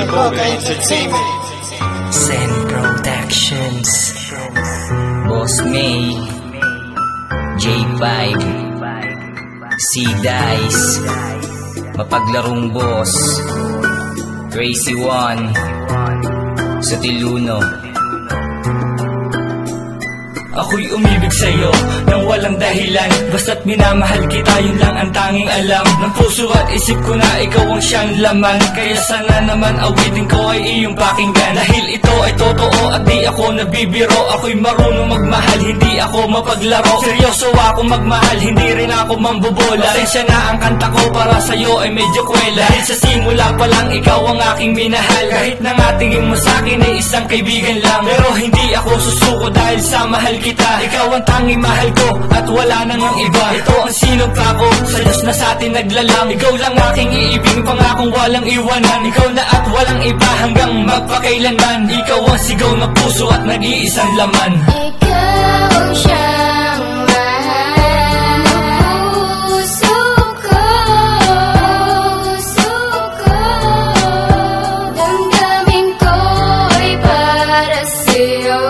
Boga Entertainment, Zen Productions, Boss May, J5, C-Dice, Mapaglarong Boss, Crazy One, Sotiluno. Ako'y umibig sa'yo nang walang dahilan, basta't minamahal kita, yun lang ang tanging alam ng puso at isip ko na ikaw ang siyang laman. Kaya sana naman awitin ko ay iyong pakinggan, dahil ito ay totoo at di ako nabibiro. Ako'y marunong magmahal, hindi ako mapaglaro. Seryoso ako magmahal, hindi rin ako mambobola. Pasensya na ang kanta ko para sa'yo ay medyo kwela, dahil sa simula pa lang ikaw ang aking minahal. Kahit na nga tingin mo sa'kin ay isang kaibigan lang, pero hindi ako susuko dahil sa mahal kita. Ikaw ang tanging mahal ko at wala nang ang iba. Ito ang sinumpa ko sa Diyos na sa atin naglalang. Ikaw lang aking iibig, pangakong walang iwanan. Ikaw na at walang iba hanggang magpakailanman. Ikaw ang sigaw na puso at nag-iisang laman. Ikaw ang siyang mahal ng puso ko, puso ko. Damdamin ko'y para sa'yo.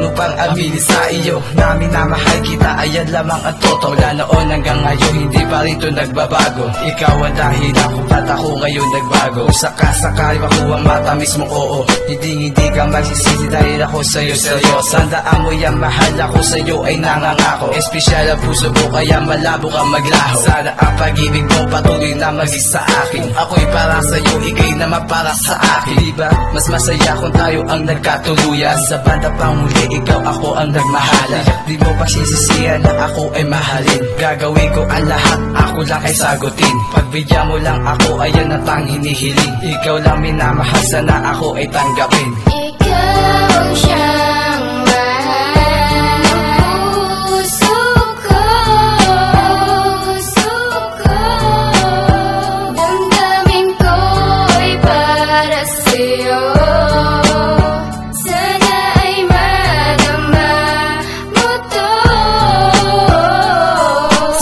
Upang aminin sa iyo na minamahal kita, ayan lamang ang totoo. Mula noon hanggang ngayon, hindi pa rin ito nagbabago. Ikaw ang dahilan kung ba't ako ngayon nagbago. Kung sakasakali makuha matamis mong oo, hindi ka magsisisi dahil ako sa'yo seryoso. Tandaan mo yan, mahal ako sa'yo ay nangangako. Espesyal ang puso mo kaya malabo kang maglaho. Sana ang pag-ibig mo patuloy na maging sa akin. Ako'y para sa'yo, ikay naman para sa akin. Diba mas masaya kung tayo ang nagkatuluyan? Sa banda pang muli, ikaw ako ang nagmahala. Di mo pagsisisihan na ako ay mahalin. Gagawin ko ang lahat, ako lang ay sagutin. Pagbigyan mo lang ako, ayan ang tanging hinihiling. Ikaw lang minamahal, sana ako ay tanggapin. Ikaw ang siyang mahal ng puso ko, puso ko. Damdamin ko'y para sa'yo.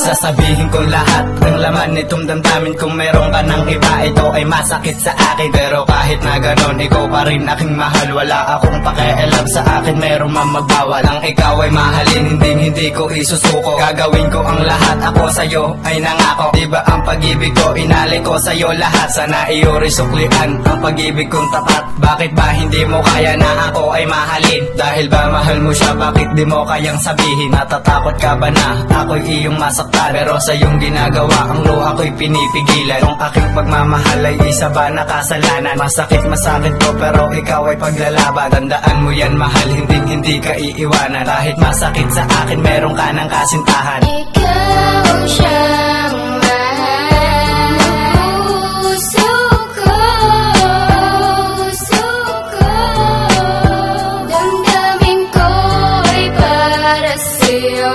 Sasabihin ko lahat ng laman nitong damdamin. Kung meron ka ng iba, ito ay masakit sa akin. Pero kahit na ganon, ikaw pa rin aking mahal. Wala akong pakialam sa akin, meron man magbawal. Ang ikaw ay mahalin, hindi ko isusuko. Gagawin ko ang lahat, ako sa'yo ay nangako. Diba ang pag-ibig ko, inalay ko sa'yo lahat. Sana iyo rin suklian ang pag-ibig kong tapat. Bakit ba hindi mo kaya na ako ay mahalin? Dahil ba mahal mo siya, bakit di mo kayang sabihin? Natatakot ka ba na ako'y iyong masaktan? Pero sa iyong ginagawa, ang luha ko'y pinipigilan. Kung aking pagmamahal ay isa ba na kasalanan? Masakit to pero ikaw ay paglalaban. Tandaan mo yan mahal, hindi ka iiwanan. Kahit masakit sa akin, meron ka ng kasintahan. Ikaw ang siyang mahal ng puso ko, puso ko. Damdamin ko'y para sa'yo.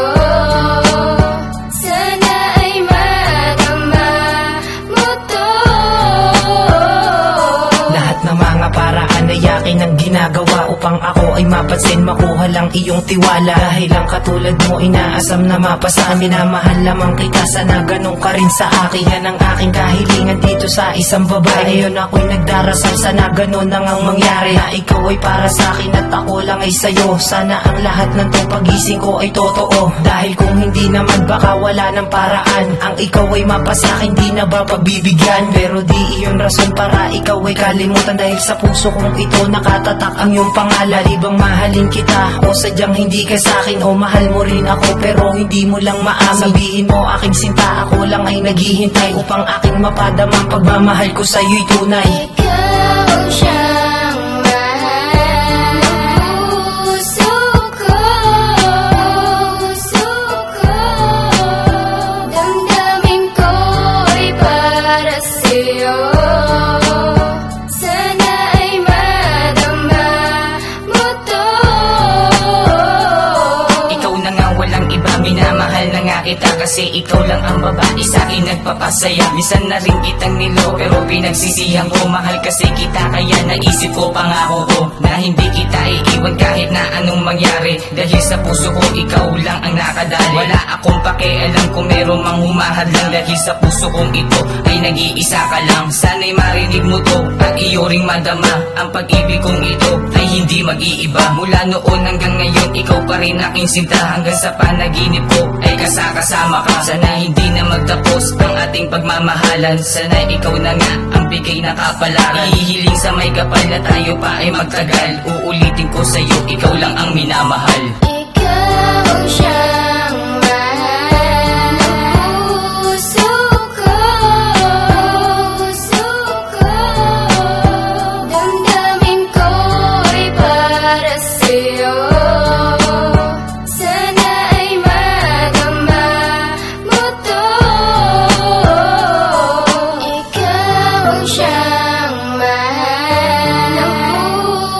Ang ginagawa upang ako ay mapansin, makuha lang iyong tiwala. Dahil ang katulad mo inaasam na mapasa. Minamahal lamang kita, sana ganun ka rin sa akin. Yan ang aking kahilingan dito sa isang babae. Ngayon ako'y nagdarasal, sana ganun nang ang mangyari. Na ikaw ay para sa akin at ako lang ay sa'yo. Sana ang lahat ng to pagising ko ay totoo. Dahil kung hindi naman baka wala ng paraan. Ang ikaw ay mapasakin, di na ba pagbibigyan? Pero di iyon rason para ikaw ay kalimutan. Dahil sa puso kong ito nakatatak ang iyong pangalan. Di bang mahalin kita o sadyang hindi ka sa'kin? O mahal mo rin ako pero hindi mo lang maamin? Sabihin mo aking sinta, ako lang ay naghihintay upang aking mapadama ang pagmamahal ko sa'yo'y tunay. Ikaw ang siyang mahal ng puso ko, puso ko. Damdamin ko'y para sa'yo. kita kasi ikaw lang ang babae sa'kin nagpapasaya. Minsan na rin kitang nilo pero pinagsisihan ko. Mahal kasi kita kaya naisip ko, pangako ko na hindi kita iiwan kahit na anong mangyari. Dahil sa puso ko ikaw lang ang nakadali. Wala akong pakialam kung meron mang humahadlang. Dahil sa puso kong ito ay nag-iisa ka lang. Sana'y marinig mo to at iyo ring madama. Ang pag-ibig kong ito ay hindi mag-iiba. Mula noon hanggang ngayon ikaw pa rin aking sinta. Hanggang sa panaginip ko ay kasama ka. Sana hindi na magtapos ang ating pagmamahalan. Sana ikaw na nga ang bigay na kapalaran. Ihihiling sa may kapal na tayo pa ay magtagal. Uulitin ko sa'yo, ikaw lang ang minamahal. Ikaw siyang mahal ng puso ko. Damdamin ko'y para sa'yo. Sana ay madama mo to. Ikaw siyang mahal ng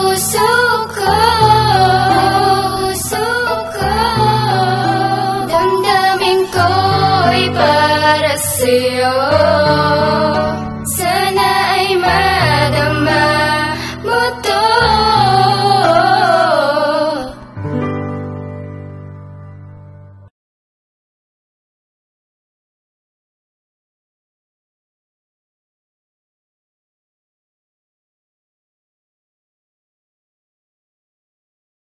puso ko. Damdamin ko'y para sa'yo.